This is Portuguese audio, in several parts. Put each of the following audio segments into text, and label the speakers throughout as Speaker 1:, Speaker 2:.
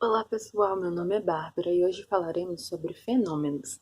Speaker 1: Olá pessoal, meu nome é Bárbara e hoje falaremos sobre fenômenos.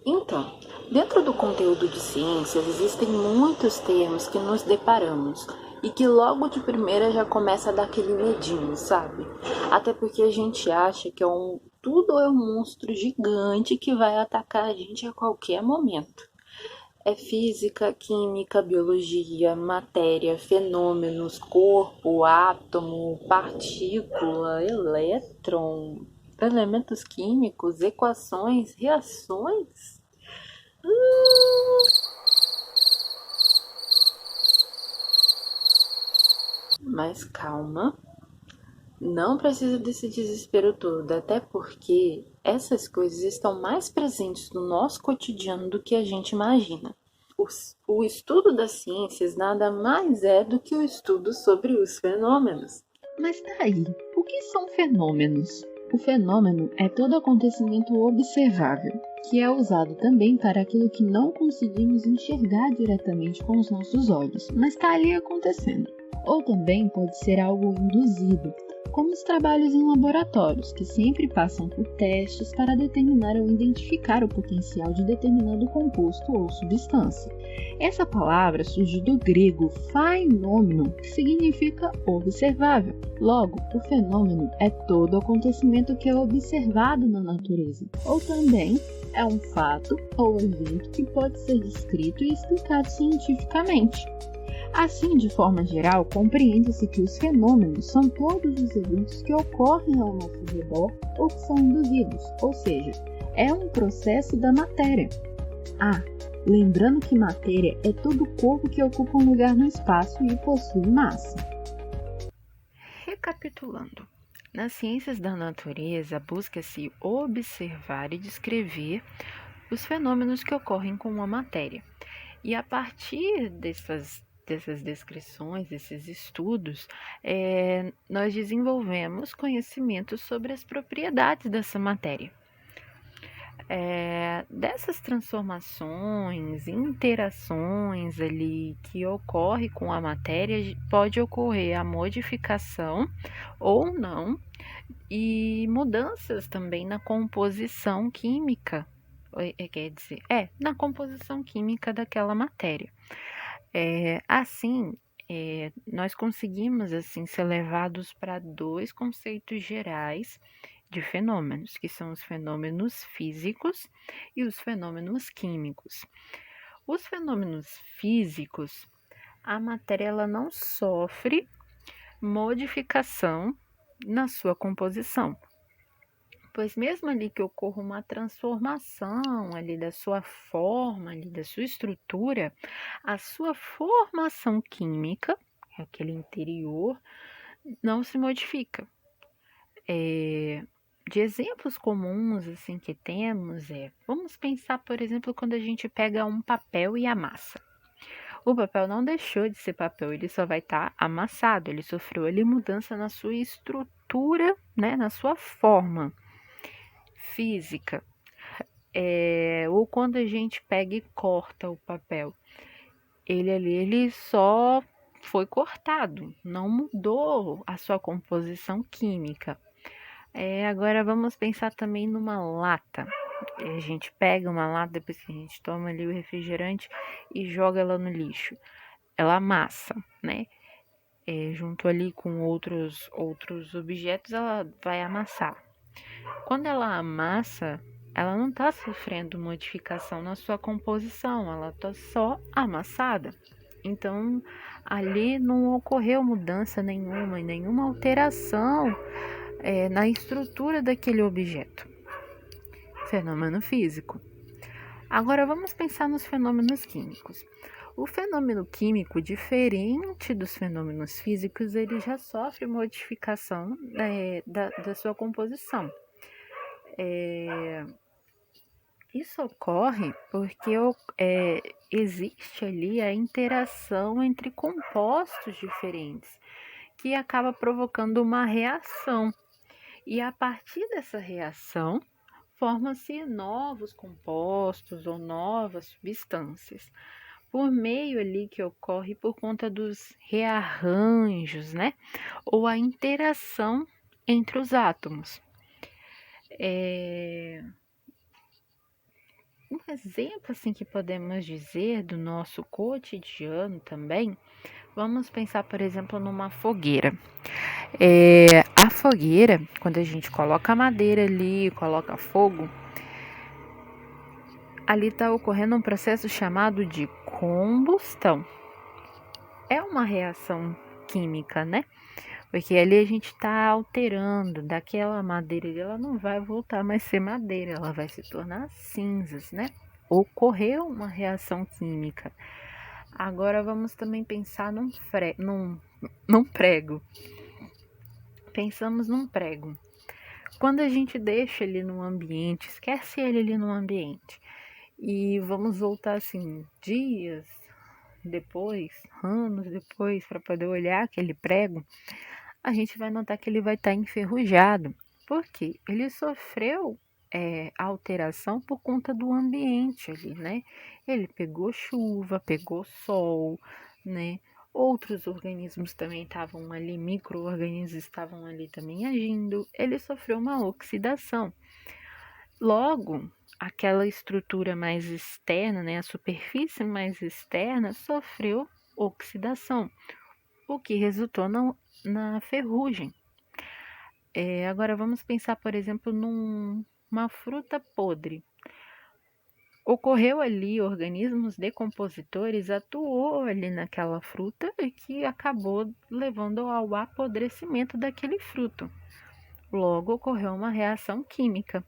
Speaker 1: Então, dentro do conteúdo de ciências existem muitos termos que nos deparamos e que logo de primeira já começa a dar aquele medinho, sabe? Até porque a gente acha que tudo é um monstro gigante que vai atacar a gente a qualquer momento. É física, química, biologia, matéria, fenômenos, corpo, átomo, partícula, elétron, elementos químicos, equações, reações. Mas calma, não precisa desse desespero todo, até porque essas coisas estão mais presentes no nosso cotidiano do que a gente imagina. O estudo das ciências nada mais é do que o estudo sobre os fenômenos.
Speaker 2: Mas daí, o que são fenômenos? O fenômeno é todo acontecimento observável, que é usado também para aquilo que não conseguimos enxergar diretamente com os nossos olhos, mas está ali acontecendo. Ou também pode ser algo induzido, como os trabalhos em laboratórios, que sempre passam por testes para determinar ou identificar o potencial de determinado composto ou substância. Essa palavra surge do grego phainomeno, que significa observável. Logo, o fenômeno é todo acontecimento que é observado na natureza, ou também é um fato ou evento que pode ser descrito e explicado cientificamente. Assim, de forma geral, compreende-se que os fenômenos são todos os eventos que ocorrem ao nosso redor ou que são induzidos, ou seja, é um processo da matéria. Lembrando que matéria é todo corpo que ocupa um lugar no espaço e possui massa.
Speaker 3: Recapitulando, nas ciências da natureza, busca-se observar e descrever os fenômenos que ocorrem com a matéria. E a partir dessas descrições, desses estudos, nós desenvolvemos conhecimentos sobre as propriedades dessa matéria. Dessas transformações, interações ali que ocorre com a matéria, pode ocorrer a modificação ou não, e mudanças também na composição química, na composição química daquela matéria. Nós conseguimos ser levados para dois conceitos gerais de fenômenos, que são os fenômenos físicos e os fenômenos químicos. Os fenômenos físicos, a matéria ela não sofre modificação na sua composição, pois mesmo ali que ocorra uma transformação ali da sua forma, ali da sua estrutura, a sua formação química, aquele interior, não se modifica. De exemplos comuns que temos vamos pensar, por exemplo, quando a gente pega um papel e amassa. O papel não deixou de ser papel, ele só vai estar amassado, ele sofreu ali mudança na sua estrutura, né, na sua forma física. Ou quando a gente pega e corta o papel, ele só foi cortado, não mudou a sua composição química. Agora vamos pensar também numa lata. A gente pega uma lata, depois que a gente toma ali o refrigerante e joga ela no lixo. Ela amassa, né? Junto ali com outros objetos, ela vai amassar. Quando ela amassa, ela não está sofrendo modificação na sua composição, ela está só amassada. Então, ali não ocorreu mudança nenhuma alteração na estrutura daquele objeto. Fenômeno físico. Agora, vamos pensar nos fenômenos químicos. O fenômeno químico, diferente dos fenômenos físicos, ele já sofre modificação da sua composição. Isso ocorre porque existe ali a interação entre compostos diferentes, que acaba provocando uma reação. E a partir dessa reação, formam-se novos compostos ou novas substâncias, por meio ali que ocorre por conta dos rearranjos, né? Ou a interação entre os átomos. Um exemplo assim que podemos dizer do nosso cotidiano também, vamos pensar, por exemplo, numa fogueira. A fogueira, quando a gente coloca a madeira ali, coloca fogo, ali está ocorrendo um processo chamado de combustão. É uma reação química, né? Porque ali a gente está alterando daquela madeira, ela não vai voltar mais a ser madeira, ela vai se tornar cinzas, né? Ocorreu uma reação química. Agora vamos também pensar num prego. Pensamos num prego. Quando a gente deixa ele no ambiente, esquece ele ali no ambiente, e vamos voltar assim, dias depois, anos depois, para poder olhar aquele prego, a gente vai notar que ele vai estar enferrujado. Por quê? Ele sofreu alteração por conta do ambiente ali, né? Ele pegou chuva, pegou sol, né? Outros organismos também estavam ali, micro-organismos estavam ali também agindo. Ele sofreu uma oxidação. Logo, aquela estrutura mais externa, né? A superfície mais externa sofreu oxidação, o que resultou na ferrugem. Agora vamos pensar, por exemplo, numa fruta podre. Ocorreu ali, organismos decompositores atuou ali naquela fruta e que acabou levando ao apodrecimento daquele fruto. Logo, ocorreu uma reação química.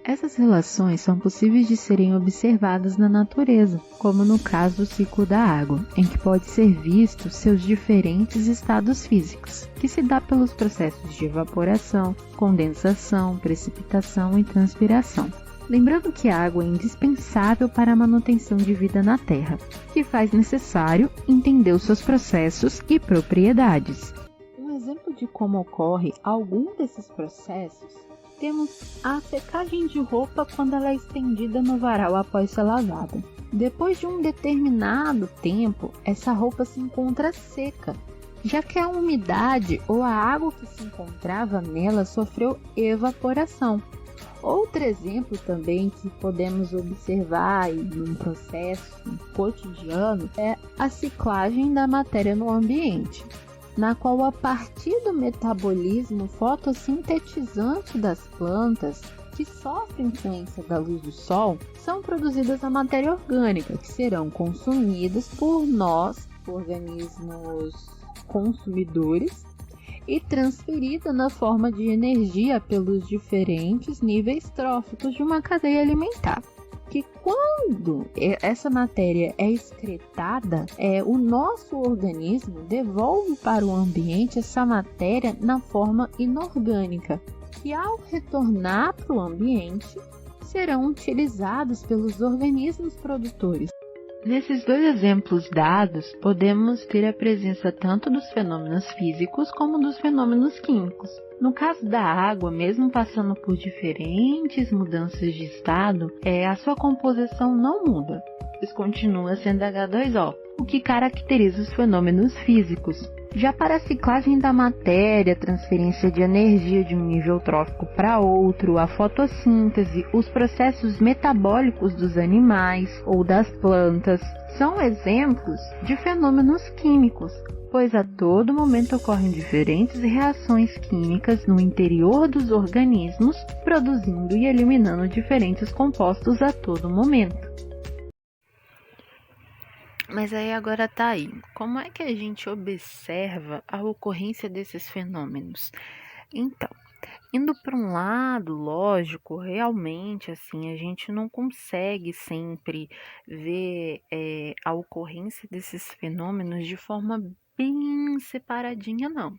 Speaker 2: Essas relações são possíveis de serem observadas na natureza, como no caso do ciclo da água, em que pode ser visto seus diferentes estados físicos, que se dá pelos processos de evaporação, condensação, precipitação e transpiração. Lembrando que a água é indispensável para a manutenção de vida na Terra, que faz necessário entender os seus processos e propriedades. Um exemplo de como ocorre algum desses processos, temos a secagem de roupa quando ela é estendida no varal após ser lavada. Depois de um determinado tempo, essa roupa se encontra seca, já que a umidade ou a água que se encontrava nela sofreu evaporação. Outro exemplo também que podemos observar num processo cotidiano é a ciclagem da matéria no ambiente, na qual, a partir do metabolismo fotossintetizante das plantas, que sofrem influência da luz do sol, são produzidas a matéria orgânica, que serão consumidas por nós, organismos consumidores, e transferida na forma de energia pelos diferentes níveis tróficos de uma cadeia alimentar. Que quando essa matéria é excretada, o nosso organismo devolve para o ambiente essa matéria na forma inorgânica, que ao retornar para o ambiente, serão utilizados pelos organismos produtores. Nesses dois exemplos dados, podemos ter a presença tanto dos fenômenos físicos como dos fenômenos químicos. No caso da água, mesmo passando por diferentes mudanças de estado, a sua composição não muda, pois continua sendo H2O, o que caracteriza os fenômenos físicos. Já para a ciclagem da matéria, transferência de energia de um nível trófico para outro, a fotossíntese, os processos metabólicos dos animais ou das plantas, são exemplos de fenômenos químicos, pois a todo momento ocorrem diferentes reações químicas no interior dos organismos, produzindo e eliminando diferentes compostos a todo momento.
Speaker 3: Mas aí agora tá aí, como é que a gente observa a ocorrência desses fenômenos? Então, Indo para um lado, lógico, realmente, assim, a gente não consegue sempre ver a ocorrência desses fenômenos de forma bem separadinha, não.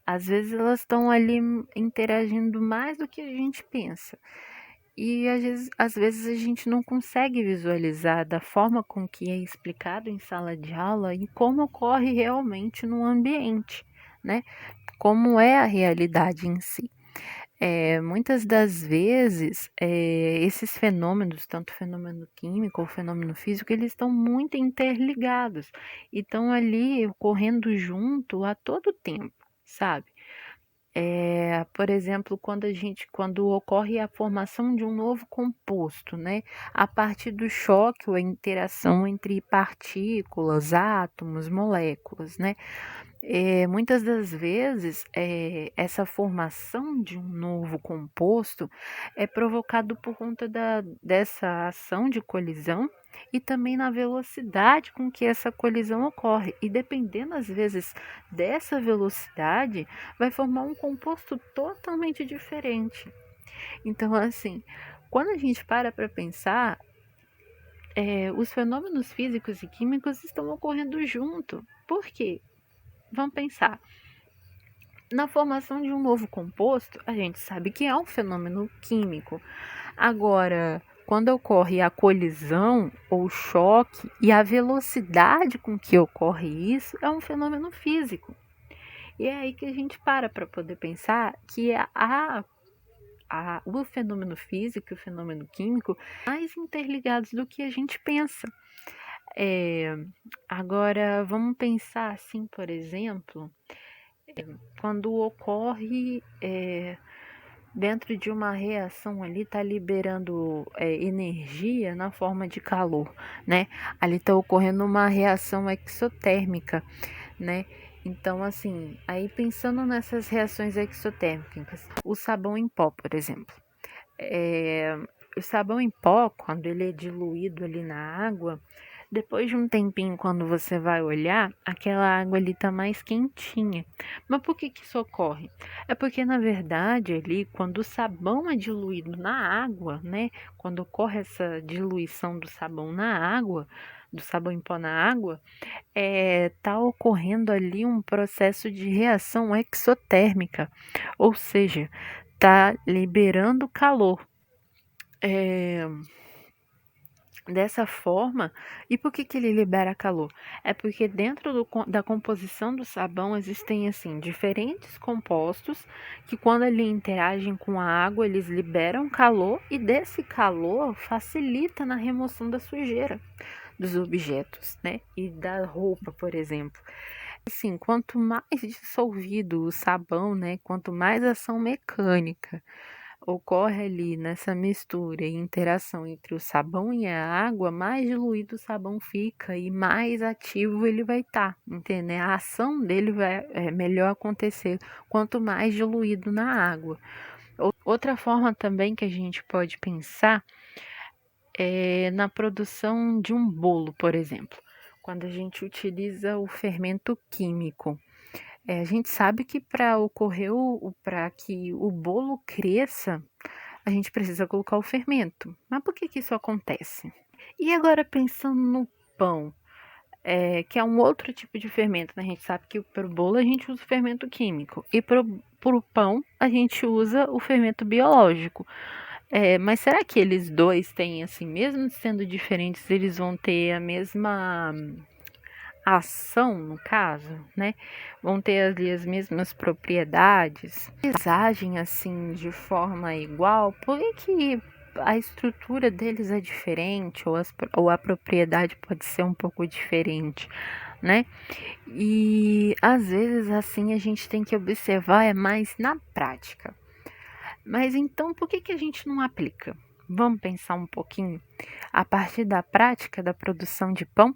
Speaker 3: Às vezes elas estão ali interagindo mais do que a gente pensa. E às vezes a gente não consegue visualizar da forma com que é explicado em sala de aula e como ocorre realmente no ambiente, né? Como é a realidade em si. Muitas das vezes, esses fenômenos, tanto fenômeno químico ou fenômeno físico, eles estão muito interligados e estão ali ocorrendo junto a todo tempo, sabe? Por exemplo, quando ocorre a formação de um novo composto, né? A partir do choque ou a interação entre partículas, átomos, moléculas, né? Muitas das vezes, essa formação de um novo composto é provocado por conta dessa ação de colisão e também na velocidade com que essa colisão ocorre. E dependendo, às vezes, dessa velocidade, vai formar um composto totalmente diferente. Então, assim, quando a gente para pensar, os fenômenos físicos e químicos estão ocorrendo junto. Por quê? Vamos pensar. Na formação de um novo composto, a gente sabe que é um fenômeno químico. Agora, quando ocorre a colisão ou choque e a velocidade com que ocorre isso, é um fenômeno físico. E é aí que a gente para poder pensar que o fenômeno físico e o fenômeno químico são mais interligados do que a gente pensa. Agora, vamos pensar assim, por exemplo, quando ocorre dentro de uma reação ali, está liberando energia na forma de calor, né? Ali está ocorrendo uma reação exotérmica, né? Então, assim, aí pensando nessas reações exotérmicas, o sabão em pó, por exemplo. O sabão em pó, quando ele é diluído ali na água, depois de um tempinho, quando você vai olhar, aquela água ali tá mais quentinha. Mas por que isso ocorre? É porque, na verdade, ali, quando o sabão é diluído na água, né? Quando ocorre essa diluição do sabão na água, do sabão em pó na água, tá ocorrendo ali um processo de reação exotérmica, ou seja, tá liberando calor. Dessa forma, e por que ele libera calor? É porque dentro da composição do sabão existem assim diferentes compostos que quando eles interagem com a água, eles liberam calor e desse calor facilita na remoção da sujeira dos objetos, né? E da roupa, por exemplo. Assim, quanto mais dissolvido o sabão, né? Quanto mais ação mecânica ocorre ali nessa mistura e interação entre o sabão e a água, mais diluído o sabão fica e mais ativo ele vai estar, entendeu? A ação dele vai melhor acontecer quanto mais diluído na água. Outra forma também que a gente pode pensar é na produção de um bolo, por exemplo, quando a gente utiliza o fermento químico. A gente sabe que para que o bolo cresça, a gente precisa colocar o fermento. Mas por que isso acontece? E agora pensando no pão, que é um outro tipo de fermento, né? A gente sabe que para o bolo a gente usa o fermento químico e para o pão a gente usa o fermento biológico. Mas será que eles dois têm, assim, mesmo sendo diferentes, eles vão ter a mesma ação, no caso, né? Vão ter ali as mesmas propriedades, eles agem assim de forma igual, por que a estrutura deles é diferente ou a propriedade pode ser um pouco diferente, né? E às vezes assim a gente tem que observar mais na prática. Mas então por que a gente não aplica? Vamos pensar um pouquinho a partir da prática da produção de pão?